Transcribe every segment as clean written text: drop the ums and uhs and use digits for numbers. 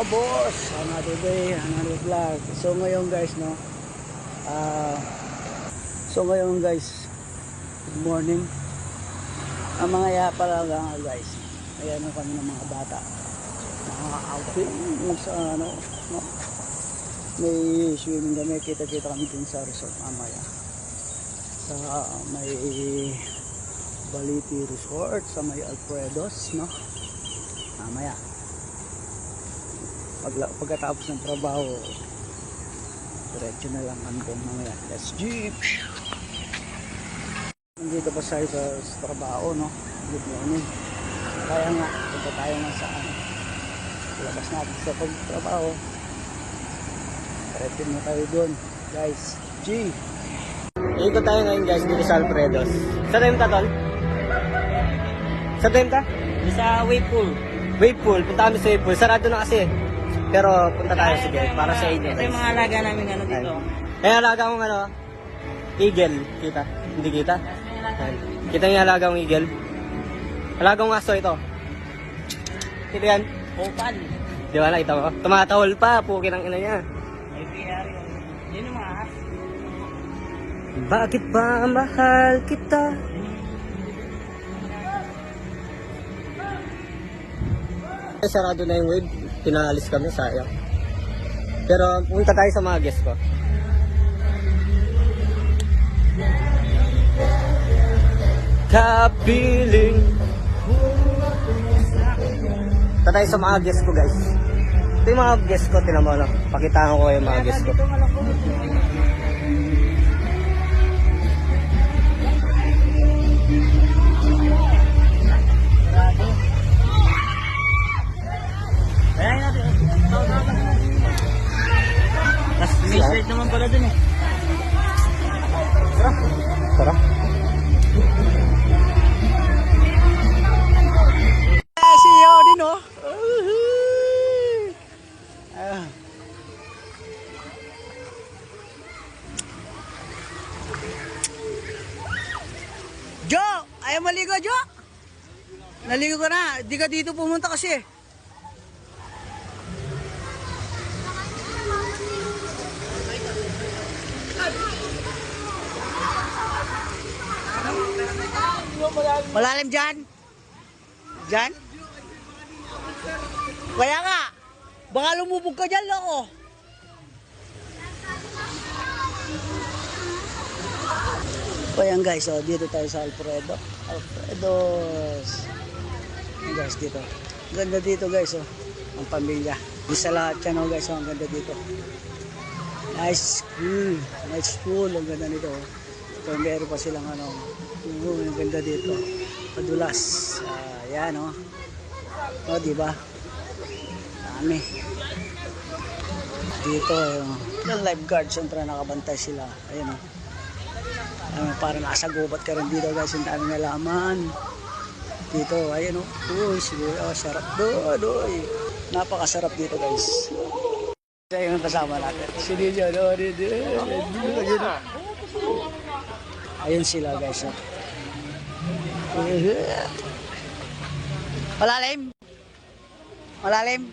mga boss, another day, another vlog. So ngayon guys, no, good morning. Ang mga yapa lang guys, ayan kami ng mga bata, mga outing sa ano, no? May swimming kami, kita-kita kami dun sa resort mamaya. Sa may Baliti Resort, sa may Alfredos, no? Mamaya. Pagkatapos ng trabaho, diretso na lang kami doon mamaya. Let's jeep! Nandito pa sa trabaho, no? Good morning. Kaya nga, punta tayo nga sa labas natin sa pagtrabaho. Diretso na tayo doon, guys. G! Ikot tayo ngayon guys dito sa Alfredos. Sa time ka, tol? Sa time ka? Sa wave pool. Wave pool, punta kami sa wave pool. Sarado na kasi. Pero punta tayo sige para sa inyo. Ito yung mga alaga namin ano dito. Ay, alaga kong ano, eagle. Kita? Hindi kita? Ayan. Kita yung alaga kong eagle. Alaga kong aso ito. Kita yan? Opal. Di ba nakita mo? Tumatahol pa, pukin ang ina niya. May PR yun. Yun yung mga ahas. Bakit ba mahal kita? Sarado na yung wave. Pinaalis kami, sayang. Pero punta tayo sa mga guest ko. Kapiling. Punta tayo sa mga guest ko guys. Ito yung mga guest ko, tinan mo no? Pakitaan ko yung mga guest ko. Ayan natin. Tapos may slide naman pala dun eh. Sarap. Sarap. Si Yodi no? Jo! Ayaw maligo, Jo! Naligo ka na. Di ka dito pumunta kasi. Malalim dyan? Dyan? Kaya nga, baka lumubog ka dyan, loko. So yan guys, oh, dito tayo sa Alfredos. Yan guys, dito. Ganda dito guys, oh. Ang pamilya. Di sa lahat yan, oh guys, oh, ang ganda dito. Nice school. Nice school, ang ganda nito, oh. So, meron pa silang ano, ang ganda dito. Padulas. Yan, oh. Oh, di ba? Dami. Dito, yung lifeguard, siyempre nakabantay sila. Ayun, oh. Para nasa gubat ka rin dito, guys. Ang dami nalaman. Dito, ayun, oh. Uy, siguro, oh, sarap doon, uy. Napakasarap dito, guys. Ito yung kasama natin. Sino yun, oh, dito. Ayun sila guys. Malalim. Malalim.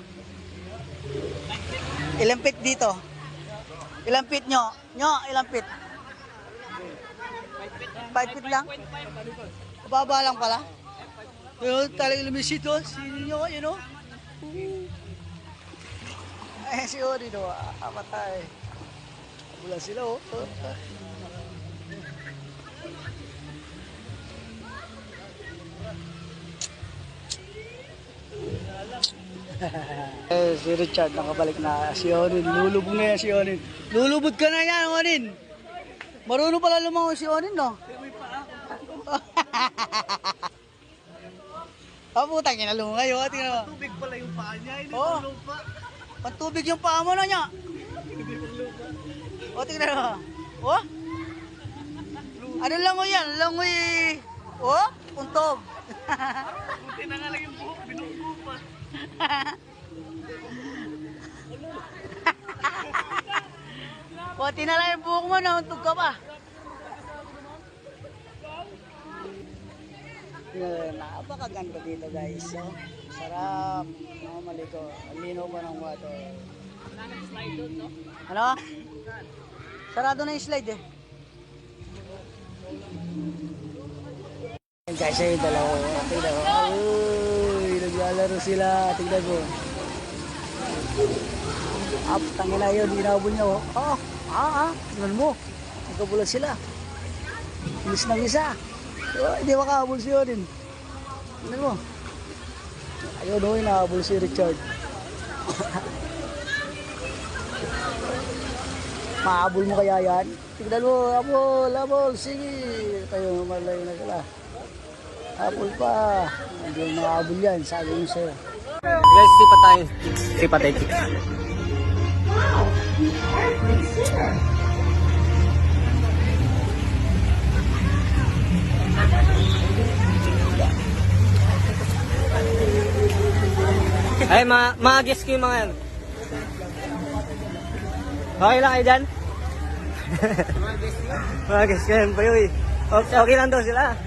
Ilang feet dito? Ilang feet nyo? Ilang feet? 5 feet lang? Baba lang pala. Yun, talagang lumisito. Sino nyo, yun o? Ay, si Odi no. Amatay. Wala sila o. Si Richard nakabalik na. Si Onin, lulubog na yan si Onin. Lulubog ka na yan, Onin. Marunong pala lumangon si Onin, no? Putang ina, lumangay, oh. Tingnan mo. Tubig pala yung paa niya. Hindi oh. lupa. Pantubig yung paa mo na niya. O, tingnan mo. Oh? Ano langoy yan? Langoy. Oh? Puntog. Buti na nga lang yung buhok. Binubuo pa. Buti na lang yung buhok mo. Nauntog ka pa. Napakaganda dito guys. So, Sarap. Normal ito. Ang linaw pa ng water. Wala nang slide doon, no? Ano? Sarado na yung slide eh. Ayan guys, ay dalawa. Tignan mo. Uy, naglalaro sila. Tignan mo. Tangin na yun. Inabol niya oh. Tignan mo. Nagkabulag sila. Ilis ng isa. Oh, hindi makahabol siya din. Tignan mo. Ayun o, inahabol si Richard. Mahabol mo kaya yan? Tignan mo, habol, sige. Tayo, malayo na sila. Habol pa. Hindi mo makahabol yan, sabi mo sa'yo. Guys, sipa tayo chicks. Ay, mga-guess ko yung mga yan. Okay lang kayo dyan? Mga-guess ko yan pa yun eh. Okay lang daw sila.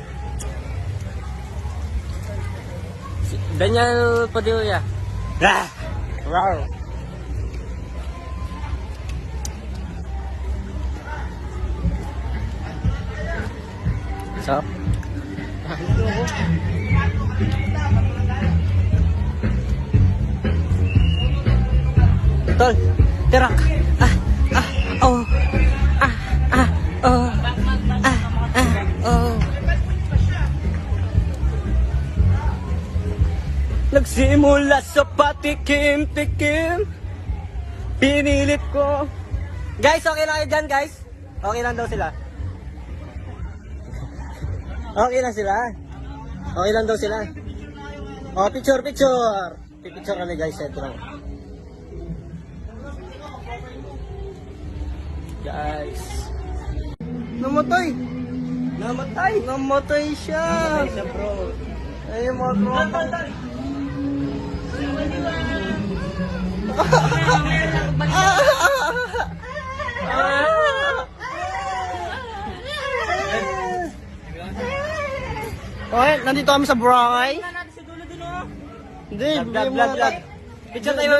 Daniel Padilla. Ah! Wow! So? Tol, terak. Oh. Oh. Oh. Nagsimula sa patikim-tikim. Pinilit ko. Guys, okay lang kayo dyan, guys? Okay lang daw sila. Okay lang sila. Okay lang daw sila. Oh, picture. Picture kami, guys. Ito lang. Guys. Namatay siya. Bro. Ay, mga tropa. Okay, nandito kami sa Boracay. Hindi, vlog. Picture tayo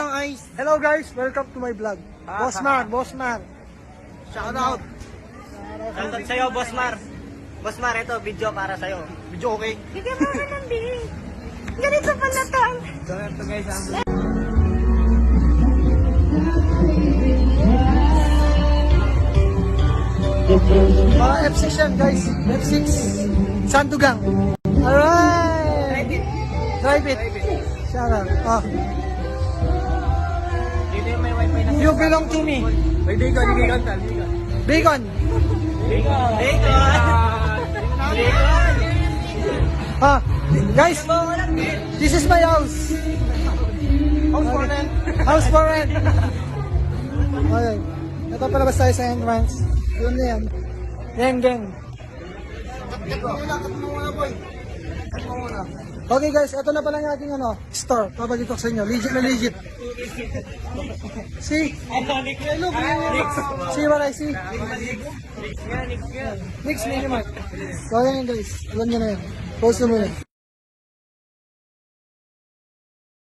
ng ice. Hello guys, welcome to my vlog. Boss Mar. Shout out. Shoutout sa'yo, Boss Mar. Boss Mar, ito, video para sa'yo. Video okay? Bigyan mo na ng big. Ganito pala to. So, ito guys, ang Mga F6 yan guys. F6. Sandugang. Alright. Drive it. Shout out. Oh. dito yung may wifi na. You belong to me. May bacon. Bacon. Ah, guys, this is my house. House for rent. Okay. Ito palabas tayo sa entrance. Yun na yan. Gang. Okay guys, ito na pala yung aking store. Babalik ko sa inyo. Legit na legit. See? See what I see? Nix Minimart. So ayan guys. Alam nyo na yan. Post na muna.